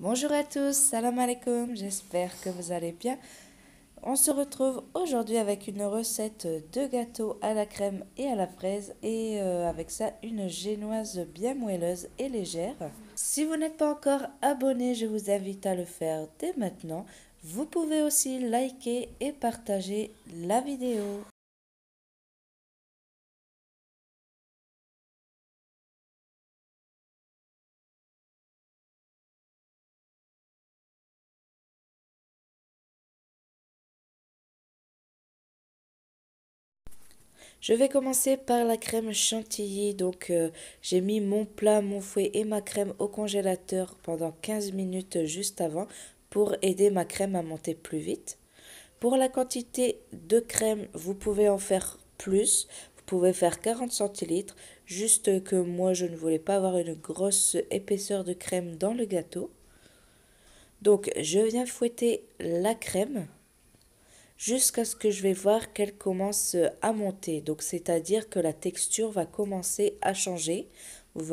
Bonjour à tous, salam alaikum, j'espère que vous allez bien. On se retrouve aujourd'hui avec une recette de gâteau à la crème et à la fraise et avec ça une génoise bien moelleuse et légère. Si vous n'êtes pas encore abonné, je vous invite à le faire dès maintenant. Vous pouvez aussi liker et partager la vidéo. Je vais commencer par la crème chantilly. J'ai mis mon plat, mon fouet et ma crème au congélateur pendant 15 minutes juste avant pour aider ma crème à monter plus vite. Pour la quantité de crème, vous pouvez en faire plus. Vous pouvez faire 40 centilitres. Juste que moi, je ne voulais pas avoir une grosse épaisseur de crème dans le gâteau. Donc, je viens fouetter la crème jusqu'à ce que je vais voir qu'elle commence à monter. Donc, c'est-à-dire que la texture va commencer à changer. Vous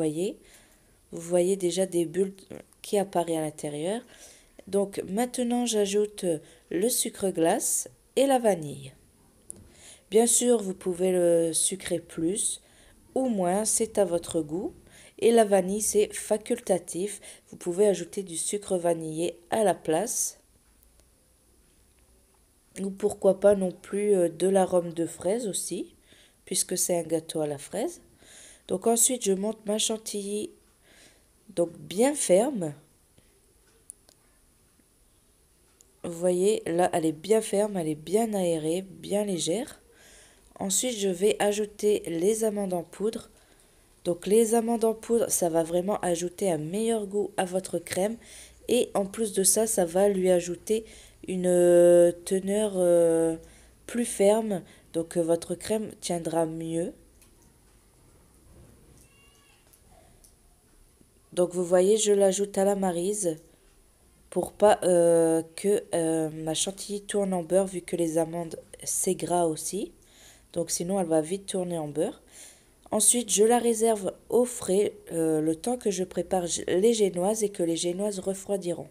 voyez déjà des bulles qui apparaissent à l'intérieur. Donc, maintenant, j'ajoute le sucre glace et la vanille. Bien sûr, vous pouvez le sucrer plus ou moins, c'est à votre goût. Et la vanille, c'est facultatif. Vous pouvez ajouter du sucre vanillé à la place. Ou pourquoi pas non plus de l'arôme de fraise aussi, puisque c'est un gâteau à la fraise. Donc ensuite, je monte ma chantilly, donc bien ferme. Vous voyez, là, elle est bien ferme, elle est bien aérée, bien légère. Ensuite, je vais ajouter les amandes en poudre. Donc les amandes en poudre, ça va vraiment ajouter un meilleur goût à votre crème. Et en plus de ça, ça va lui ajouter une teneur plus ferme. Donc votre crème tiendra mieux. Donc vous voyez, je l'ajoute à la maryse pour pas que ma chantilly tourne en beurre vu que les amandes c'est gras aussi. Donc sinon elle va vite tourner en beurre. Ensuite, je la réserve au frais le temps que je prépare les génoises et que les génoises refroidiront.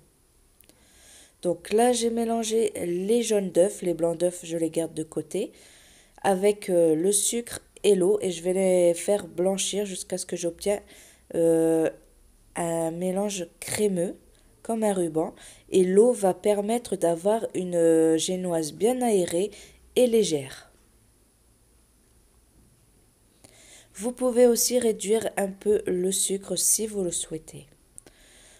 Donc là, j'ai mélangé les jaunes d'œufs, les blancs d'œufs, je les garde de côté, avec le sucre et l'eau et je vais les faire blanchir jusqu'à ce que j'obtienne euh, un mélange crémeux comme un ruban et l'eau va permettre d'avoir une génoise bien aérée et légère. Vous pouvez aussi réduire un peu le sucre si vous le souhaitez.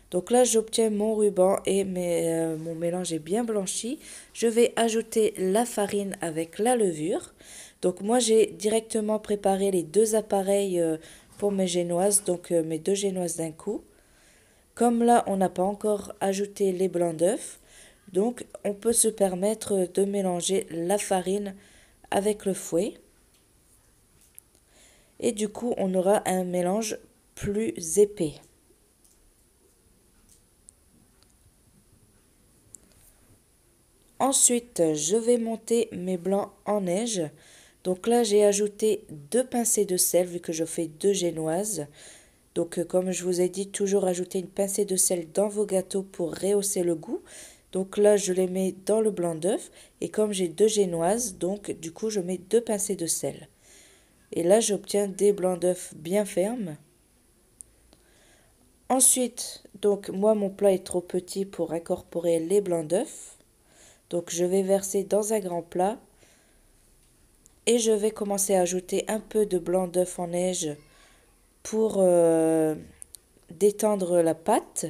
Donc là, j'obtiens mon ruban et mon mélange est bien blanchi. Je vais ajouter la farine avec la levure. Donc moi, j'ai directement préparé les deux appareils pour mes génoises, donc mes deux génoises d'un coup. Comme là, on n'a pas encore ajouté les blancs d'œufs, donc on peut se permettre de mélanger la farine avec le fouet. Et du coup, on aura un mélange plus épais. Ensuite, je vais monter mes blancs en neige. Donc là, j'ai ajouté deux pincées de sel vu que je fais deux génoises. Donc comme je vous ai dit, toujours ajouter une pincée de sel dans vos gâteaux pour rehausser le goût. Donc là, je les mets dans le blanc d'œuf. Et comme j'ai deux génoises, donc du coup, je mets deux pincées de sel. Et là, j'obtiens des blancs d'œufs bien fermes. Ensuite, donc moi, mon plat est trop petit pour incorporer les blancs d'œufs. Donc je vais verser dans un grand plat et je vais commencer à ajouter un peu de blanc d'œuf en neige pour détendre la pâte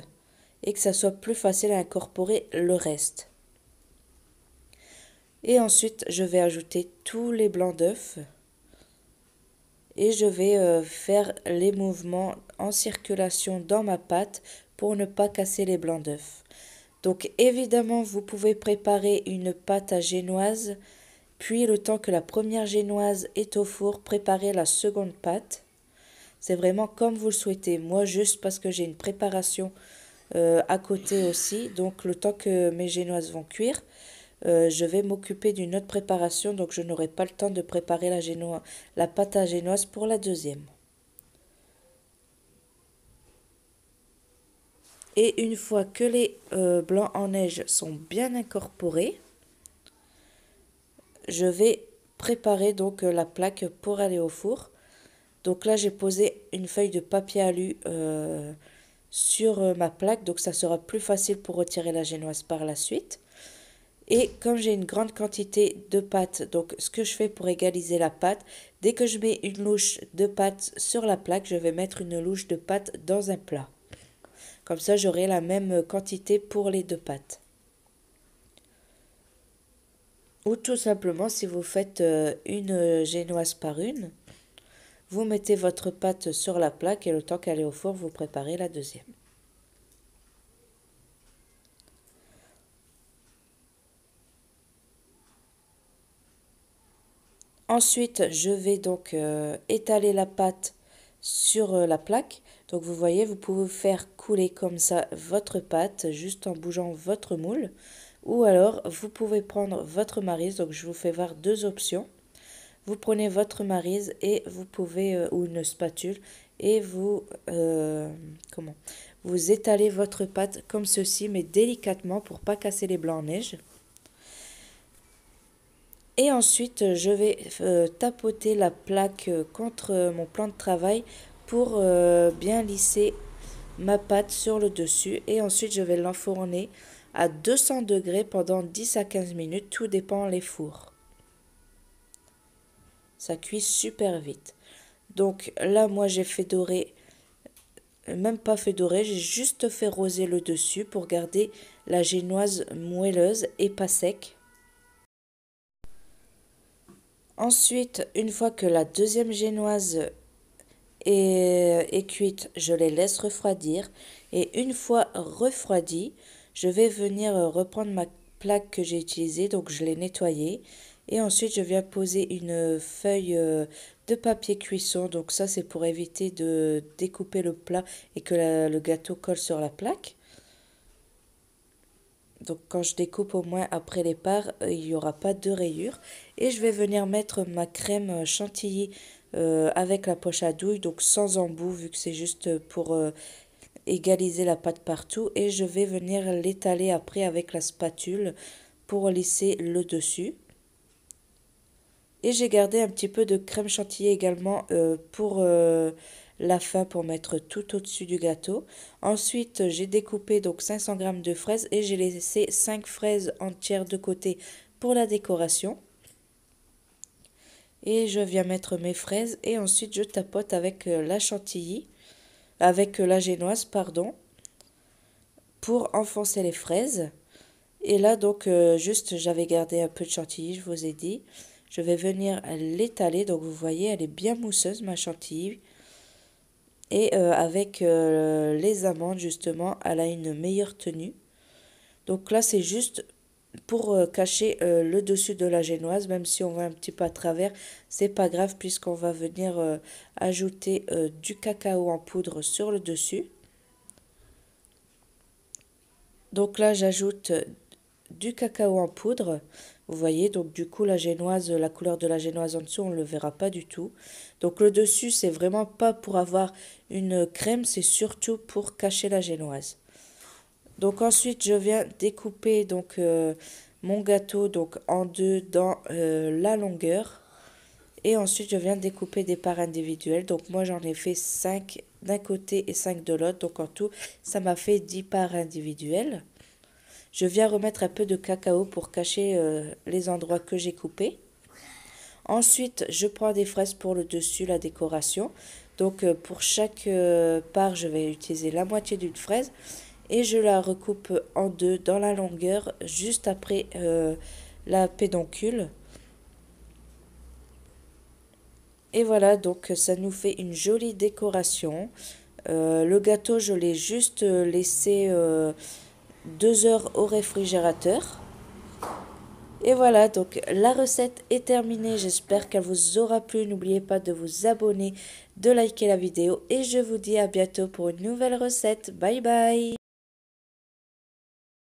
et que ça soit plus facile à incorporer le reste. Et ensuite, je vais ajouter tous les blancs d'œufs et je vais faire les mouvements en circulation dans ma pâte pour ne pas casser les blancs d'œufs. Donc évidemment, vous pouvez préparer une pâte à génoise, puis le temps que la première génoise est au four, préparer la seconde pâte. C'est vraiment comme vous le souhaitez. Moi, juste parce que j'ai une préparation à côté aussi, donc le temps que mes génoises vont cuire, je vais m'occuper d'une autre préparation, donc je n'aurai pas le temps de préparer la pâte à génoise pour la deuxième. Et une fois que les blancs en neige sont bien incorporés, je vais préparer donc la plaque pour aller au four. Donc là, j'ai posé une feuille de papier alu sur ma plaque, donc ça sera plus facile pour retirer la génoise par la suite. Et comme j'ai une grande quantité de pâte, donc ce que je fais pour égaliser la pâte, dès que je mets une louche de pâte sur la plaque, je vais mettre une louche de pâte dans un plat. Comme ça, j'aurai la même quantité pour les deux pâtes. Ou tout simplement, si vous faites une génoise par une, vous mettez votre pâte sur la plaque et le temps qu'elle est au four, vous préparez la deuxième. Ensuite, je vais donc étaler la pâte sur la plaque. Donc vous voyez, vous pouvez faire couler comme ça votre pâte juste en bougeant votre moule. Ou alors, vous pouvez prendre votre maryse. Donc je vous fais voir deux options. Vous prenez votre maryse et vous pouvez, ou une spatule, et vous étalez votre pâte comme ceci, mais délicatement pour pas casser les blancs en neige. Et ensuite, je vais tapoter la plaque contre mon plan de travail pour bien lisser ma pâte sur le dessus. Et ensuite, je vais l'enfourner à 200 degrés pendant 10 à 15 minutes. Tout dépend les fours. Ça cuit super vite. Donc là, moi, j'ai fait dorer, même pas fait dorer, j'ai juste fait roser le dessus pour garder la génoise moelleuse et pas sec. Ensuite, une fois que la deuxième génoise est cuite, je les laisse refroidir. Et une fois refroidie, je vais venir reprendre ma plaque que j'ai utilisée, donc je l'ai nettoyée. Et ensuite, je viens poser une feuille de papier cuisson. Donc ça, c'est pour éviter de découper le plat et que le gâteau colle sur la plaque. Donc quand je découpe au moins après les parts, il n'y aura pas de rayures. Et je vais venir mettre ma crème chantilly avec la poche à douille, donc sans embout vu que c'est juste pour égaliser la pâte partout. Et je vais venir l'étaler après avec la spatule pour lisser le dessus. Et j'ai gardé un petit peu de crème chantilly également pour la fin, pour mettre tout au-dessus du gâteau. Ensuite, j'ai découpé donc 500 g de fraises et j'ai laissé 5 fraises entières de côté pour la décoration. Et je viens mettre mes fraises et ensuite je tapote avec la chantilly, avec la génoise, pardon, pour enfoncer les fraises. Et là, donc, juste, j'avais gardé un peu de chantilly, je vous ai dit. Je vais venir l'étaler. Donc, vous voyez, elle est bien mousseuse, ma chantilly. Et avec les amandes, justement, elle a une meilleure tenue. Donc là, c'est juste pour cacher le dessus de la génoise. Même si on va un petit peu à travers, c'est pas grave puisqu'on va venir ajouter du cacao en poudre sur le dessus. Donc là, j'ajoute du cacao en poudre. Vous voyez, donc du coup, la génoise, la couleur de la génoise en dessous, on ne le verra pas du tout. Donc le dessus, c'est vraiment pas pour avoir une crème, c'est surtout pour cacher la génoise. Donc ensuite, je viens découper donc mon gâteau donc en deux dans la longueur. Et ensuite, je viens découper des parts individuelles. Donc moi, j'en ai fait 5 d'un côté et 5 de l'autre. Donc en tout, ça m'a fait 10 parts individuelles. Je viens remettre un peu de cacao pour cacher les endroits que j'ai coupés. Ensuite, je prends des fraises pour le dessus, la décoration. Donc pour chaque part, je vais utiliser la moitié d'une fraise. Et je la recoupe en deux dans la longueur, juste après la pédoncule. Et voilà, donc ça nous fait une jolie décoration. Le gâteau, je l'ai juste laissé 2 heures au réfrigérateur. Et voilà, donc la recette est terminée. J'espère qu'elle vous aura plu. N'oubliez pas de vous abonner, de liker la vidéo. Et je vous dis à bientôt pour une nouvelle recette. Bye bye!